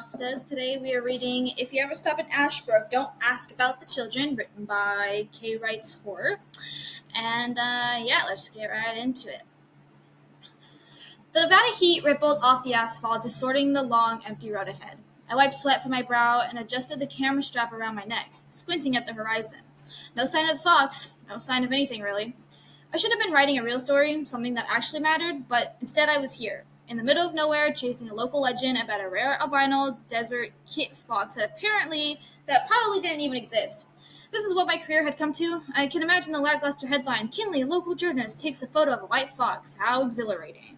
Pastas. Today we are reading If You Ever Stop at Ashbrook, Don't Ask About the Children, written by Kay Wrights Horror. And let's get right into it. The Nevada heat rippled off the asphalt, distorting the long, empty road ahead. I wiped sweat from my brow and adjusted the camera strap around my neck, squinting at the horizon. No sign of the fox, no sign of anything really. I should have been writing a real story, something that actually mattered, but instead I was here, in the middle of nowhere, chasing a local legend about a rare albino desert kit fox that probably didn't even exist. This is what my career had come to. I can imagine the lackluster headline, Kinley, local journalist, takes a photo of a white fox. How exhilarating.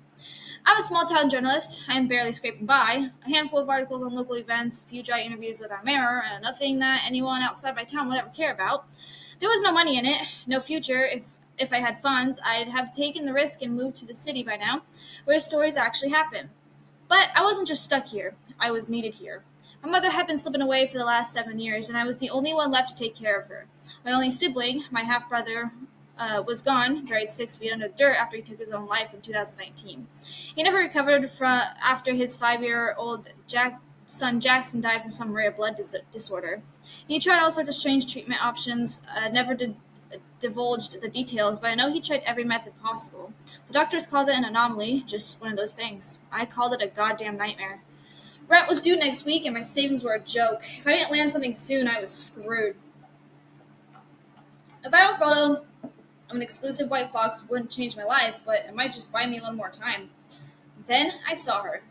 I'm a small-town journalist. I am barely scraping by. A handful of articles on local events, a few dry interviews with our mayor, and nothing that anyone outside my town would ever care about. There was no money in it, no future. If I had funds, I'd have taken the risk and moved to the city by now, where stories actually happen. But I wasn't just stuck here. I was needed here. My mother had been slipping away for the last 7 years, and I was the only one left to take care of her. My only sibling, my half-brother, was gone, buried 6 feet under the dirt after he took his own life in 2019. He never recovered after his 5-year-old son Jackson died from some rare blood disorder. He tried all sorts of strange treatment options, never divulged the details, but I know he tried every method possible. The doctors called it an anomaly, just one of those things. I called it a goddamn nightmare. Rent was due next week, and my savings were a joke. If I didn't land something soon, I was screwed. A viral photo of an exclusive white fox wouldn't change my life, but it might just buy me a little more time. Then I saw her.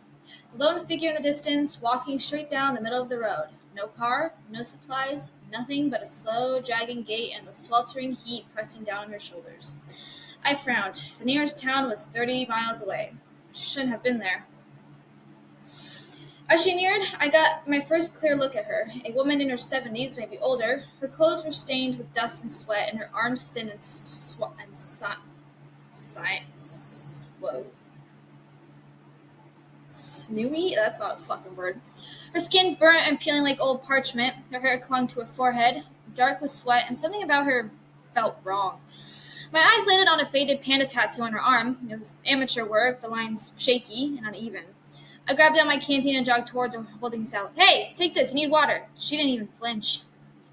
The lone figure in the distance, walking straight down the middle of the road. No car, no supplies, nothing but a slow, dragging gait and the sweltering heat pressing down on her shoulders. I frowned. The nearest town was 30 miles away. She shouldn't have been there. As she neared, I got my first clear look at her. A woman in her 70s, maybe older. Her clothes were stained with dust and sweat, and her arms thin and snewy? That's not a fucking word. Her skin burnt and peeling like old parchment. Her hair clung to her forehead, dark with sweat, and something about her felt wrong. My eyes landed on a faded panda tattoo on her arm. It was amateur work, the lines shaky and uneven. I grabbed out my canteen and jogged towards her, holding a salad. Hey, take this, you need water. She didn't even flinch.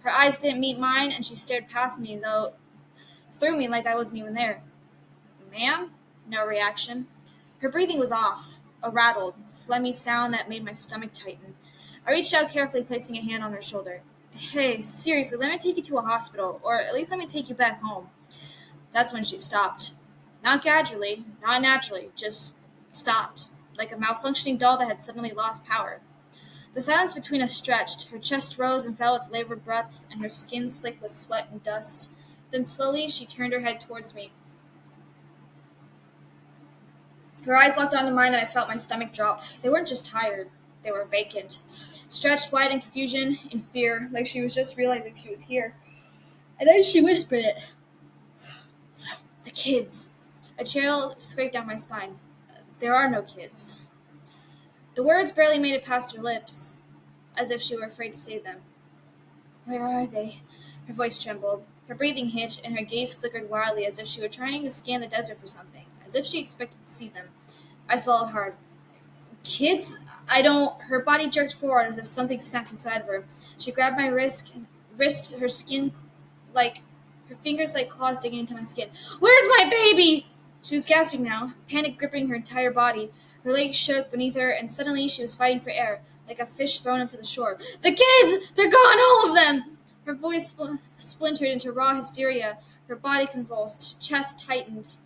Her eyes didn't meet mine, and she stared past me, through me like I wasn't even there. Ma'am? No reaction. Her breathing was off, a rattled, phlegmy sound that made my stomach tighten. I reached out carefully, placing a hand on her shoulder. Hey, seriously, let me take you to a hospital, or at least let me take you back home. That's when she stopped. Not gradually, not naturally, just stopped, like a malfunctioning doll that had suddenly lost power. The silence between us stretched. Her chest rose and fell with labored breaths, and her skin slick with sweat and dust. Then slowly she turned her head towards me. Her eyes locked onto mine, and I felt my stomach drop. They weren't just tired. They were vacant. Stretched wide in confusion, in fear, like she was just realizing she was here. And then she whispered it. The kids. A chill scraped down my spine. There are no kids. The words barely made it past her lips, as if she were afraid to say them. Where are they? Her voice trembled. Her breathing hitched, and her gaze flickered wildly, as if she were trying to scan the desert for something, as if she expected to see them. I swallowed hard. Kids? I don't... Her body jerked forward as if something snapped inside of her. She grabbed my wrist, her skin her fingers like claws digging into my skin. Where's my baby? She was gasping now, panic gripping her entire body. Her legs shook beneath her, and suddenly she was fighting for air, like a fish thrown into the shore. The kids! They're gone, all of them! Her voice splintered into raw hysteria. Her body convulsed, chest tightened,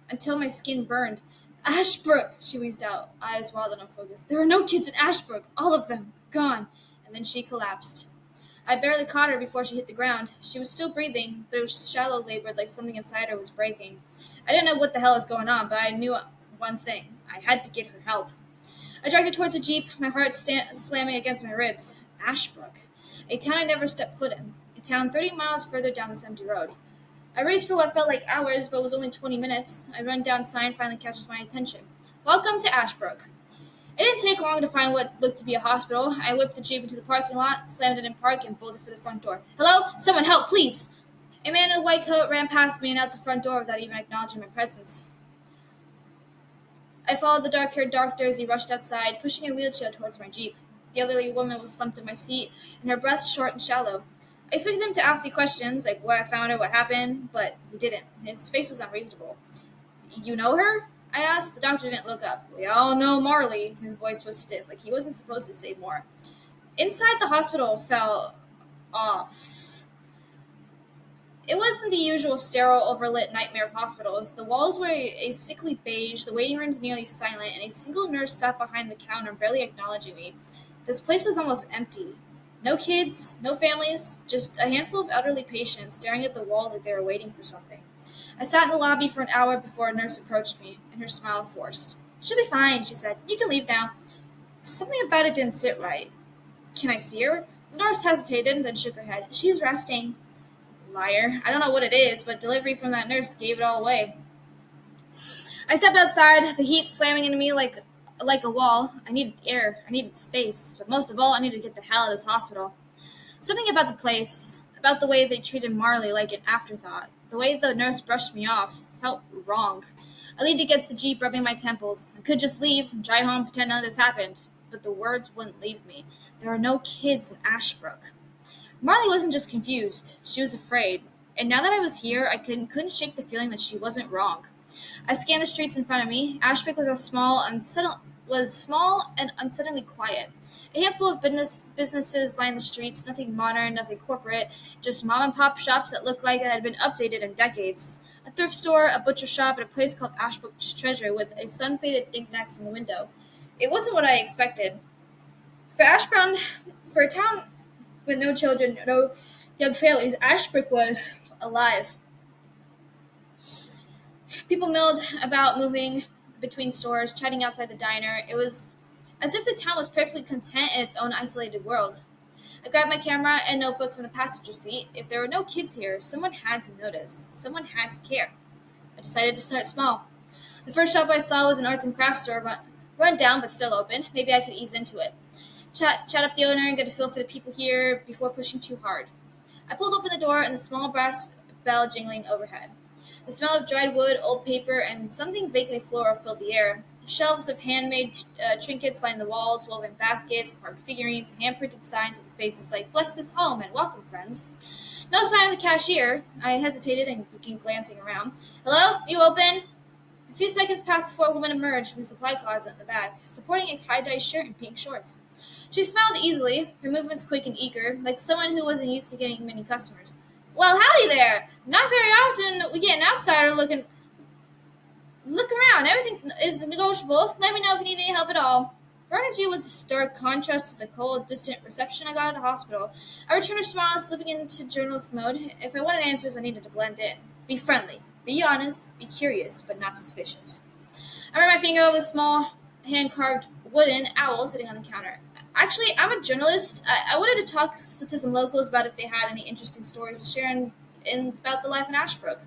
until my skin burned. Ashbrook, she wheezed out, eyes wild and unfocused. There are no kids in Ashbrook, all of them, gone. And then she collapsed. I barely caught her before she hit the ground. She was still breathing, but it was shallow labored, like something inside her was breaking. I didn't know what the hell was going on, but I knew one thing. I had to get her help. I dragged her towards a jeep, my heart slamming against my ribs. Ashbrook. A town I never stepped foot in. A town 30 miles further down this empty road. I raced for what felt like hours, but was only 20 minutes. A run-down sign finally catches my attention. Welcome to Ashbrook. It didn't take long to find what looked to be a hospital. I whipped the jeep into the parking lot, slammed it in park, and bolted for the front door. Hello? Someone help, please! A man in a white coat ran past me and out the front door without even acknowledging my presence. I followed the dark-haired doctor as he rushed outside, pushing a wheelchair towards my Jeep. The elderly woman was slumped in my seat, and her breath short and shallow. I expected him to ask me questions, like where I found her, what happened, but he didn't. His face was unreasonable. You know her? I asked. The doctor didn't look up. We all know Marley. His voice was stiff, like he wasn't supposed to say more. Inside the hospital felt off. It wasn't the usual sterile, overlit nightmare of hospitals. The walls were a sickly beige, the waiting rooms nearly silent, and a single nurse sat behind the counter, barely acknowledging me. This place was almost empty. No kids, no families, just a handful of elderly patients staring at the walls like they were waiting for something. I sat in the lobby for an hour before a nurse approached me, and her smile forced. She'll be fine, she said. You can leave now. Something about it didn't sit right. Can I see her? The nurse hesitated and then shook her head. She's resting. Liar. I don't know what it is, but delivery from that nurse gave it all away. I stepped outside, the heat slamming into me like a wall. I needed air. I needed space. But most of all, I needed to get the hell out of this hospital. Something about the place, about the way they treated Marley like an afterthought, the way the nurse brushed me off, felt wrong. I leaned against the Jeep, rubbing my temples. I could just leave and drive home, pretend none of this happened. But the words wouldn't leave me. There are no kids in Ashbrook. Marley wasn't just confused. She was afraid. And now that I was here, I couldn't shake the feeling that she wasn't wrong. I scanned the streets in front of me. Ashbrook was small and unsettlingly quiet. A handful of businesses lined the streets, nothing modern, nothing corporate, just mom-and-pop shops that looked like they had been updated in decades. A thrift store, a butcher shop, and a place called Ashbrook's Treasure with a sun-faded knickknacks in the window. It wasn't what I expected. For a town with no children, no young families, Ashbrook was alive. People milled about, moving between stores, chatting outside the diner. It was as if the town was perfectly content in its own isolated world. I grabbed my camera and notebook from the passenger seat. If there were no kids here, someone had to notice. Someone had to care. I decided to start small. The first shop I saw was an arts and crafts store, run down but still open. Maybe I could ease into it. Chat up the owner and get a feel for the people here before pushing too hard. I pulled open the door and the small brass bell jingling overhead. The smell of dried wood, old paper, and something vaguely floral filled the air. Shelves of handmade trinkets lined the walls, woven baskets, carved figurines, hand-printed signs with faces like, "Bless this home" and "Welcome, friends." No sign of the cashier. I hesitated and began glancing around. "Hello? You open?" A few seconds passed before a woman emerged from a supply closet in the back, supporting a tie-dye shirt and pink shorts. She smiled easily, her movements quick and eager, like someone who wasn't used to getting many customers. "Well, howdy there. Not very often we get an outsider looking. Look around. Everything is negotiable. Let me know if you need any help at all." Her energy was a stark contrast to the cold, distant reception I got at the hospital. I returned her smile, slipping into journalist mode. If I wanted answers, I needed to blend in. Be friendly. Be honest. Be curious, but not suspicious. I ran my finger over the small, hand-carved wooden owl sitting on the counter. Actually, I'm a journalist. I wanted to talk to some locals about if they had any interesting stories to share about the life in Ashbrook.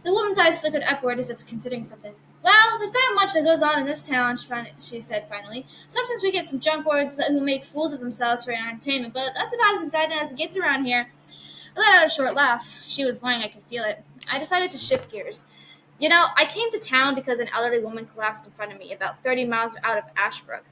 The woman's eyes flickered upward as if considering something. "Well, there's not much that goes on in this town," she said finally. "Sometimes we get some junklords who make fools of themselves for entertainment, but that's about as exciting as it gets around here." I let out a short laugh. She was lying, I could feel it. I decided to shift gears. I came to town because an elderly woman collapsed in front of me, about 30 miles out of Ashbrook.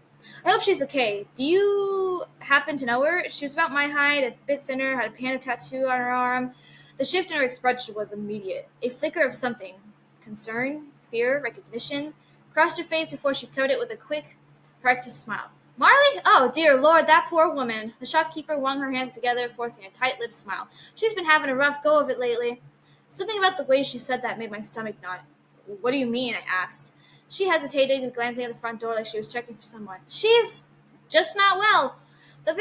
I hope she's okay. Do you happen to know her? She was about my height, a bit thinner, had a panda tattoo on her arm. The shift in her expression was immediate. A flicker of something, concern, fear, recognition, crossed her face before she covered it with a quick, practiced smile. "Marley? Oh, dear Lord, that poor woman." The shopkeeper wrung her hands together, forcing a tight-lipped smile. "She's been having a rough go of it lately." Something about the way she said that made my stomach knot. "What do you mean?" I asked. She hesitated, glancing at the front door like she was checking for someone. "She's just not well." The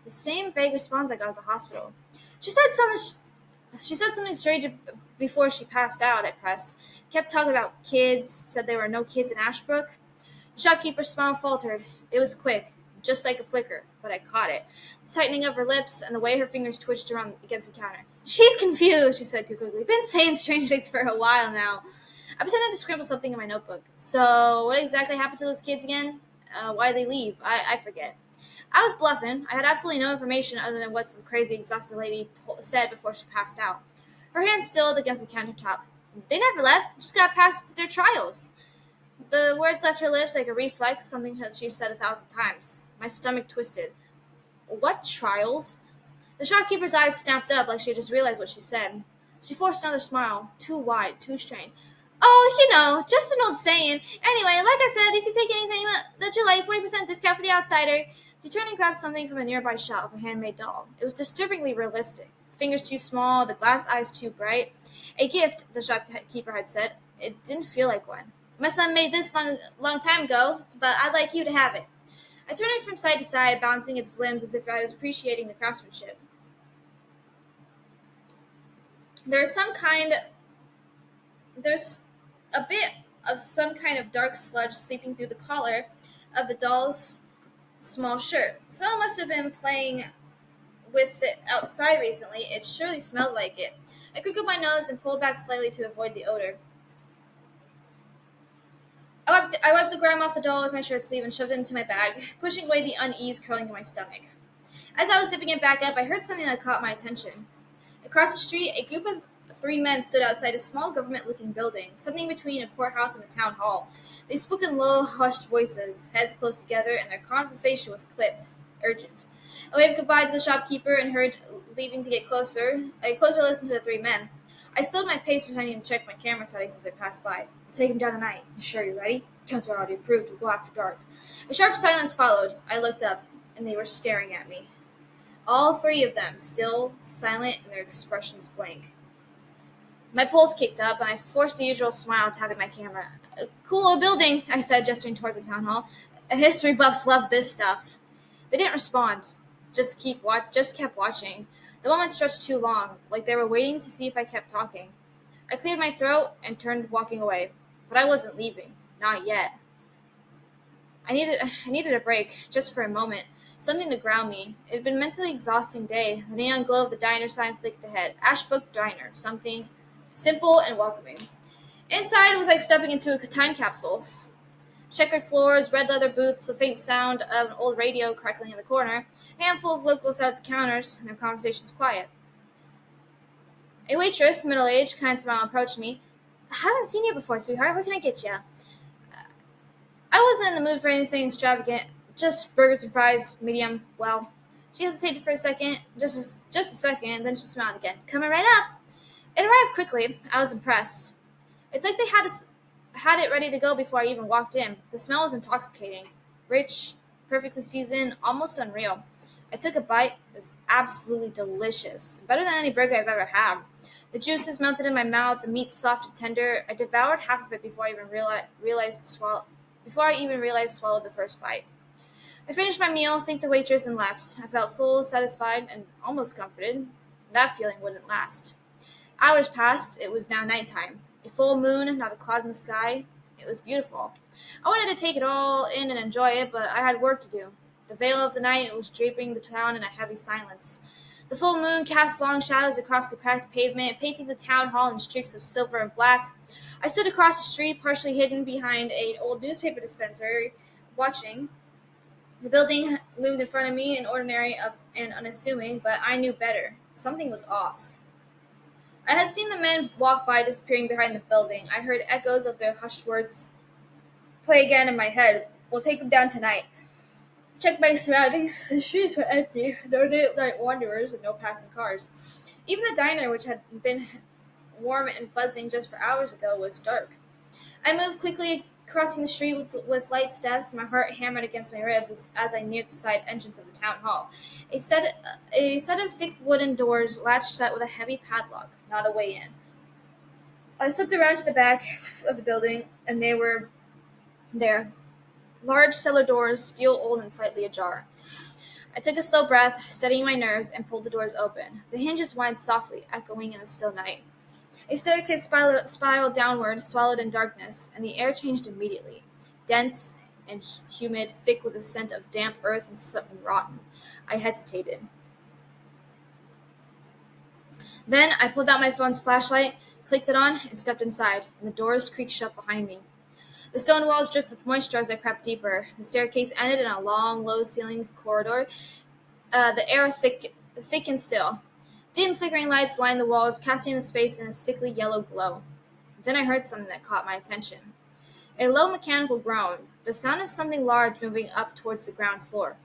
same vague response I got at the hospital. She said something strange before she passed out, I pressed. Kept talking about kids, said there were no kids in Ashbrook. The shopkeeper's smile faltered. It was quick, just like a flicker, but I caught it. The tightening of her lips and the way her fingers twitched around against the counter. "She's confused," she said too quickly. "Been saying strange things for a while now." I pretended to scribble something in my notebook. "So, what exactly happened to those kids again? Why'd they leave? I forget." I was bluffing. I had absolutely no information other than what some crazy, exhausted lady said before she passed out. Her hand stilled against the countertop. "They never left. Just got past their trials." The words left her lips like a reflex, something that she said 1,000 times. My stomach twisted. What trials? The shopkeeper's eyes snapped up like she had just realized what she said. She forced another smile, too wide, too strained. Oh, just an old saying. Anyway, like I said, if you pick anything that you like, 40% discount for the outsider. She turned and grabbed something from a nearby shelf, a handmade doll. It was disturbingly realistic. The fingers too small, the glass eyes too bright. A gift, the shopkeeper had said. It didn't feel like one. My son made this long time ago, but I'd like you to have it. I turned it from side to side, balancing its limbs as if I was appreciating the craftsmanship. There's some kind there's a bit of some kind of dark sludge sleeping through the collar of the doll's small shirt. Someone must have been playing with it outside recently. It surely smelled like it. I crinkled my nose and pulled back slightly to avoid the odor. I wiped the grime off the doll with my shirt sleeve and shoved it into my bag, pushing away the unease curling in my stomach. As I was zipping it back up, I heard something that caught my attention. Across the street, a group of three men stood outside a small government-looking building, something between a courthouse and a town hall. They spoke in low, hushed voices, heads close together, and their conversation was clipped, urgent. I waved goodbye to the shopkeeper and hurried, leaving to get closer. A closer listen to the three men. I slowed my pace, pretending to check my camera settings as I passed by. We'll take him down tonight. You sure you're ready? Counts are already approved. We'll go after dark. A sharp silence followed. I looked up, and they were staring at me. All three of them, still, silent, and their expressions blank. My pulse kicked up, and I forced the usual smile, tapping my camera. A cool old building, I said, gesturing towards the town hall. History buffs love this stuff. They didn't respond. Just kept watching. The moment stretched too long, like they were waiting to see if I kept talking. I cleared my throat and turned, walking away. But I wasn't leaving. Not yet. I needed a break, just for a moment. Something to ground me. It had been a mentally exhausting day. The neon glow of the diner sign flicked ahead. Ashbrook Diner. Something simple and welcoming. Inside, it was like stepping into a time capsule. Checkered floors, red leather booths, the faint sound of an old radio crackling in the corner, a handful of locals sat at the counters, and their conversations quiet. A waitress, middle-aged, kind smile approached me. I haven't seen you before, sweetheart. What can I get you? I wasn't in the mood for anything extravagant. Just burgers and fries, medium, well. She hesitated for a second, just a second, then she smiled again. Coming right up. It arrived quickly. I was impressed. It's like they had it ready to go before I even walked in. The smell was intoxicating. Rich, perfectly seasoned, almost unreal. I took a bite. It was absolutely delicious. Better than any burger I've ever had. The juices melted in my mouth, the meat soft and tender. I devoured half of it before I even realized to swallow the first bite. I finished my meal, thanked the waitress, and left. I felt full, satisfied, and almost comforted. That feeling wouldn't last. Hours passed. It was now nighttime. A full moon, not a cloud in the sky. It was beautiful. I wanted to take it all in and enjoy it, but I had work to do. The veil of the night was draping the town in a heavy silence. The full moon cast long shadows across the cracked pavement, painting the town hall in streaks of silver and black. I stood across the street, partially hidden behind an old newspaper dispenser, watching. The building loomed in front of me, ordinary and unassuming, but I knew better. Something was off. I had seen the men walk by, disappearing behind the building. I heard echoes of their hushed words play again in my head. We'll take them down tonight. Checked my surroundings. The streets were empty. No daylight wanderers and no passing cars. Even the diner, which had been warm and buzzing just for hours ago, was dark. I moved quickly, crossing the street with light steps, my heart hammered against my ribs as I neared the side entrance of the town hall. A set of thick wooden doors latched shut with a heavy padlock, not a way in. I slipped around to the back of the building, and they were there. Large cellar doors, steel old and slightly ajar. I took a slow breath, steadying my nerves, and pulled the doors open. The hinges whined softly, echoing in the still night. A staircase spiraled downward, swallowed in darkness, and the air changed immediately. Dense and humid, thick with a scent of damp earth and something rotten. I hesitated. Then I pulled out my phone's flashlight, clicked it on, and stepped inside, and the doors creaked shut behind me. The stone walls dripped with moisture as I crept deeper. The staircase ended in a long, low-ceilinged corridor, the air thick and still. Dim flickering lights lined the walls, casting the space in a sickly yellow glow. Then I heard something that caught my attention. A low mechanical groan, the sound of something large moving up towards the ground floor.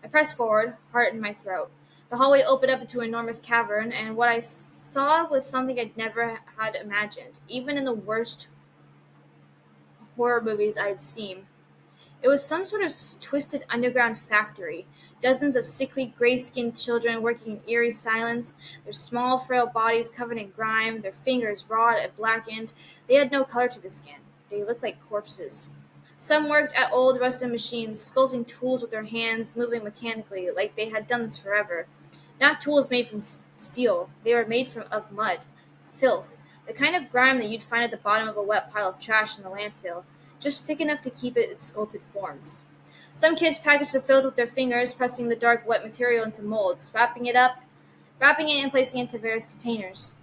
I pressed forward, heart in my throat. The hallway opened up into an enormous cavern, and what I saw was something I'd never had imagined, even in the worst horror movies I had seen. It was some sort of twisted underground factory. Dozens of sickly, gray-skinned children working in eerie silence, their small, frail bodies covered in grime, their fingers raw and blackened. They had no color to the skin. They looked like corpses. Some worked at old, rusted machines, sculpting tools with their hands, moving mechanically, like they had done this forever. Not tools made from steel. They were made of mud, filth, the kind of grime that you'd find at the bottom of a wet pile of trash in the landfill, just thick enough to keep it its sculpted forms. Some kids packaged the filth with their fingers, pressing the dark, wet material into molds, wrapping it and placing it into various containers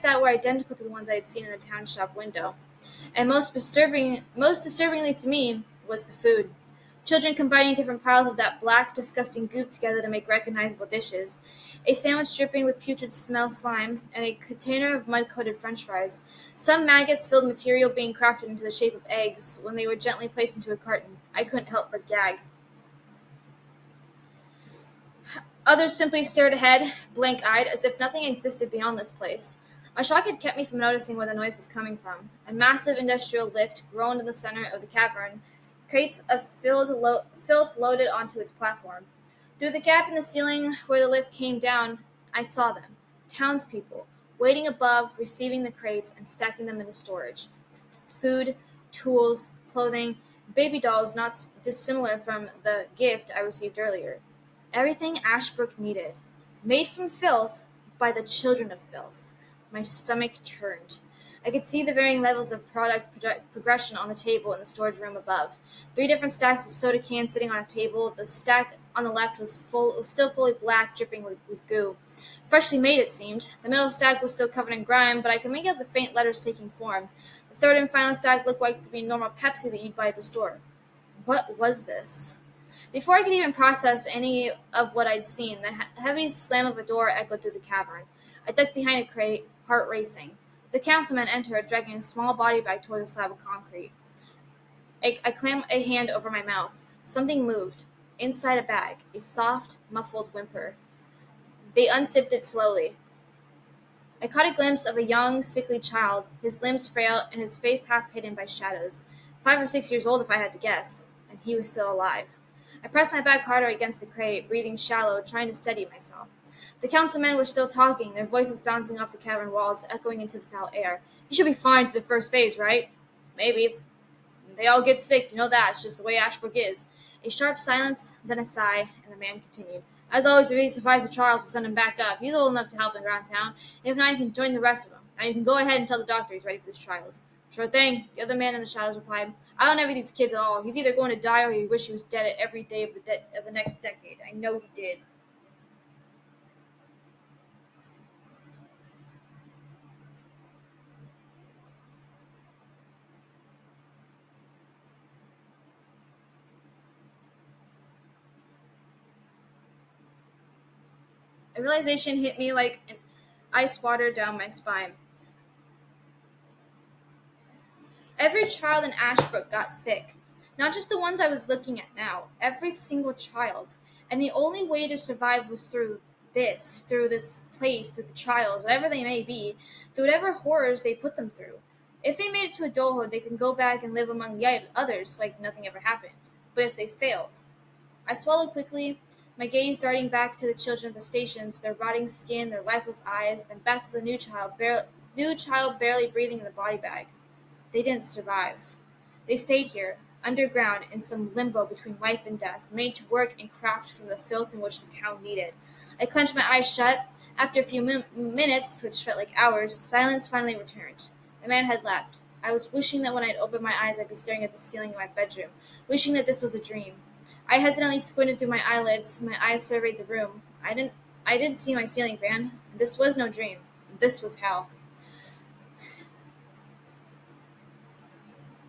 that were identical to the ones I had seen in the town shop window. And most disturbingly to me was the food. Children combining different piles of that black, disgusting goop together to make recognizable dishes. A sandwich dripping with putrid smell slime, and a container of mud-coated french fries. Some maggots-filled material being crafted into the shape of eggs when they were gently placed into a carton. I couldn't help but gag. Others simply stared ahead, blank-eyed, as if nothing existed beyond this place. My shock had kept me from noticing where the noise was coming from. A massive industrial lift groaned in the center of the cavern, crates of filth loaded onto its platform. Through the gap in the ceiling where the lift came down, I saw them, townspeople, waiting above, receiving the crates and stacking them into storage. Food, tools, clothing, baby dolls not dissimilar from the gift I received earlier. Everything Ashbrook needed. Made from filth by the children of filth. My stomach turned. I could see the varying levels of progression on the table in the storage room above. 3 different stacks of soda cans sitting on a table. The stack on the left was still fully black, dripping with goo. Freshly made, it seemed. The middle stack was still covered in grime, but I could make out the faint letters taking form. The third and final stack looked like to be normal Pepsi that you'd buy at the store. What was this? Before I could even process any of what I'd seen, the heavy slam of a door echoed through the cavern. I ducked behind a crate, heart racing. The councilman entered, dragging a small body bag toward a slab of concrete. I clammed a hand over my mouth. Something moved. Inside a bag, a soft, muffled whimper. They unzipped it slowly. I caught a glimpse of a young, sickly child, his limbs frail and his face half hidden by shadows. 5 or 6 years old, if I had to guess, and he was still alive. I pressed my back harder against the crate, breathing shallow, trying to steady myself. The councilmen were still talking, their voices bouncing off the cavern walls, echoing into the foul air. "You should be fine for the first phase, right?" "Maybe. They all get sick, you know that. It's just the way Ashbrook is." A sharp silence, then a sigh, and the man continued. "As always, if he survives the trials, we'll send him back up. He's old enough to help around town. If not, he can join the rest of them. Now you can go ahead and tell the doctor he's ready for his trials." "Sure thing," the other man in the shadows replied. "I don't envy these kids at all. He's either going to die or he wish he was dead at every day of the next decade. I know he did." A realization hit me like an ice water down my spine. Every child in Ashbrook got sick. Not just the ones I was looking at now. Every single child. And the only way to survive was through this place, through the trials, whatever they may be, through whatever horrors they put them through. If they made it to adulthood, they can go back and live among the others like nothing ever happened. But if they failed, I swallowed quickly, my gaze darting back to the children at the stations, their rotting skin, their lifeless eyes, then back to the new child barely breathing in the body bag. They didn't survive. They stayed here, underground, in some limbo between life and death, made to work and craft from the filth in which the town needed. I clenched my eyes shut. After a few minutes, which felt like hours, silence finally returned. The man had left. I was wishing that when I'd opened my eyes, I'd be staring at the ceiling of my bedroom, wishing that this was a dream. I hesitantly squinted through my eyelids. My eyes surveyed the room. I didn't see my ceiling fan. This was no dream. This was hell.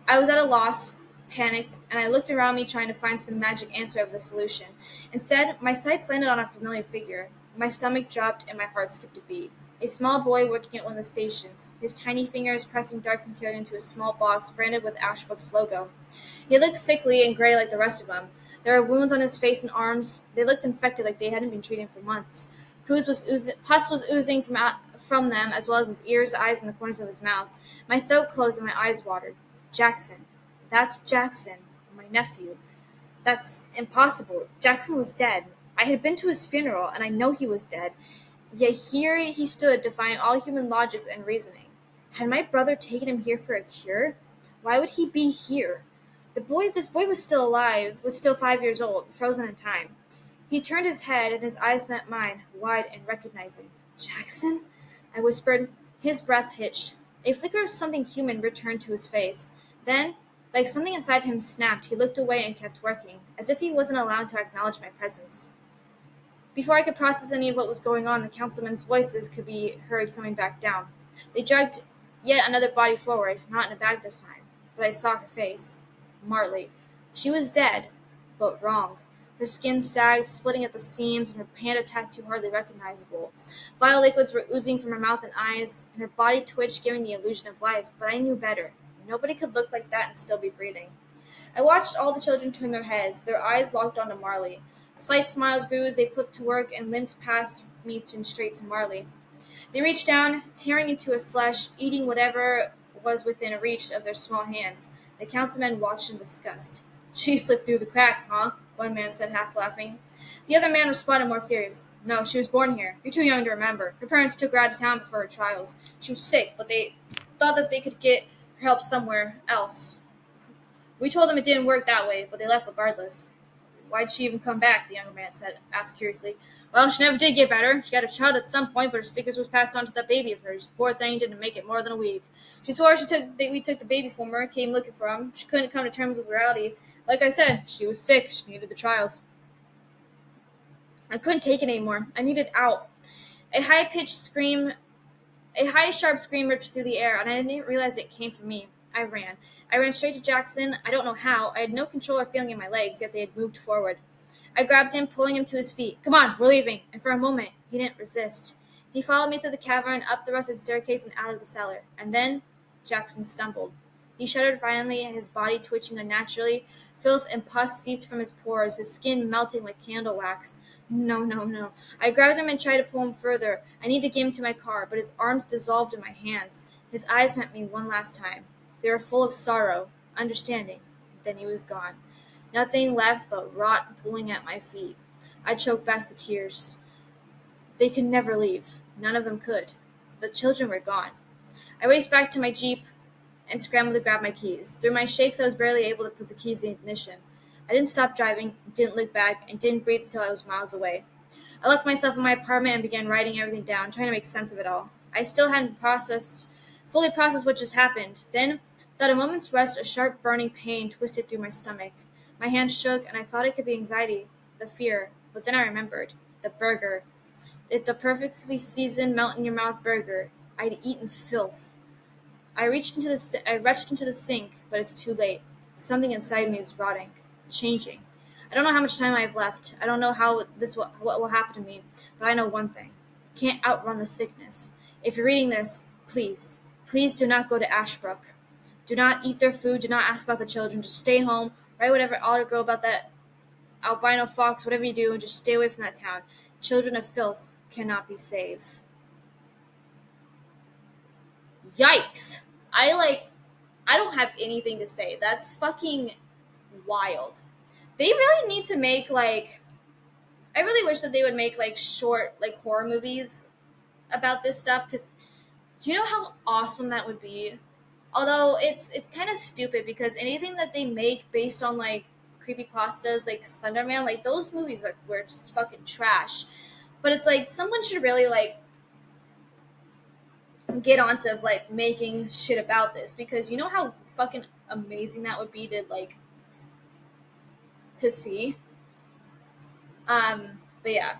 I was at a loss, panicked, and I looked around me trying to find some magic answer of the solution. Instead, my sights landed on a familiar figure. My stomach dropped and my heart skipped a beat. A small boy working at one of the stations, his tiny fingers pressing dark material into a small box branded with Ashbrook's logo. He looked sickly and gray like the rest of them. There were wounds on his face and arms. They looked infected like they hadn't been treated for months. Pus was oozing from them, as well as his ears, eyes, and the corners of his mouth. My throat closed and my eyes watered. Jackson. That's Jackson, my nephew. That's impossible. Jackson was dead. I had been to his funeral, and I know he was dead. Yet here he stood, defying all human logic and reasoning. Had my brother taken him here for a cure? Why would he be here? This boy was still alive, was still 5 years old, frozen in time. He turned his head, and his eyes met mine, wide and recognizing. Jackson? I whispered. His breath hitched. A flicker of something human returned to his face. Then, like something inside him snapped, he looked away and kept working, as if he wasn't allowed to acknowledge my presence. Before I could process any of what was going on, the councilmen's voices could be heard coming back down. They dragged yet another body forward, not in a bag this time, but I saw her face. Marley. She was dead, but wrong. Her skin sagged, splitting at the seams, and her panda tattoo hardly recognizable. Vile liquids were oozing from her mouth and eyes, and her body twitched, giving the illusion of life, but I knew better. Nobody could look like that and still be breathing. I watched all the children turn their heads, their eyes locked onto Marley. Slight smiles grew as they put to work and limped past me and straight to Marley. They reached down, tearing into her flesh, eating whatever was within reach of their small hands. The councilmen watched in disgust. She slipped through the cracks, huh? One man said, half laughing. The other man responded more serious. No, she was born here. You're too young to remember. Her parents took her out of town before her trials. She was sick, but they thought that they could get her help somewhere else. We told them it didn't work that way, but they left regardless. Why'd she even come back? The younger man asked curiously. Well, she never did get better. She got a child at some point, but her stickers was passed on to that baby of hers. Poor thing didn't make it more than a week. She swore we took the baby from her, came looking for him. She couldn't come to terms with reality. Like I said, she was sick. She needed the trials. I couldn't take it anymore. I needed out. A high, sharp scream ripped through the air, and I didn't realize it came from me. I ran. I ran straight to Jackson. I don't know how. I had no control or feeling in my legs, yet they had moved forward. I grabbed him, pulling him to his feet. Come on, we're leaving. And for a moment, he didn't resist. He followed me through the cavern, up the rusted staircase, and out of the cellar. And then Jackson stumbled. He shuddered violently, his body twitching unnaturally. Filth and pus seeped from his pores, his skin melting like candle wax. No. I grabbed him and tried to pull him further. I needed to get him to my car, but his arms dissolved in my hands. His eyes met me one last time. They were full of sorrow, understanding. Then he was gone. Nothing left but rot pulling at my feet. I choked back the tears. They could never leave. None of them could. The children were gone. I raced back to my Jeep and scrambled to grab my keys. Through my shakes, I was barely able to put the keys in ignition. I didn't stop driving, didn't look back, and didn't breathe until I was miles away. I locked myself in my apartment and began writing everything down, trying to make sense of it all. I still hadn't fully processed what just happened. Then, without a moment's rest, a sharp burning pain twisted through my stomach. My hands shook, and I thought it could be anxiety, the fear, but then I remembered. The burger. The perfectly seasoned, melt-in-your-mouth burger. I'd eaten filth. I reached into the sink, but it's too late. Something inside me is rotting, changing. I don't know how much time I have left. I don't know what will happen to me, but I know one thing. I can't outrun the sickness. If you're reading this, please do not go to Ashbrook. Do not eat their food. Do not ask about the children. Just stay home. Write whatever article about that albino fox, whatever you do, and just stay away from that town. Children of filth cannot be saved. Yikes. I don't have anything to say. That's fucking wild. They really need to make, I really wish that they would make, short, horror movies about this stuff, because you know how awesome that would be? Although, it's kind of stupid, because anything that they make based on, creepypastas, like Slenderman, those movies were just fucking trash. But it's someone should really, get onto, making shit about this, because you know how fucking amazing that would be to see. But yeah.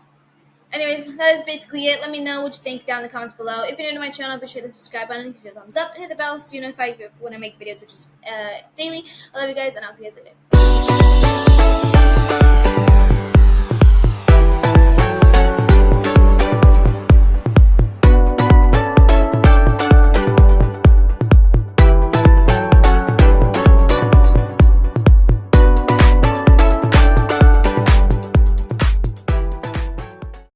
Anyways, that is basically it. Let me know what you think down in the comments below. If you're new to my channel, be sure to hit the subscribe button, give it a thumbs up, and hit the bell so you're notified when I make videos, which is daily. I love you guys, and I'll see you guys later.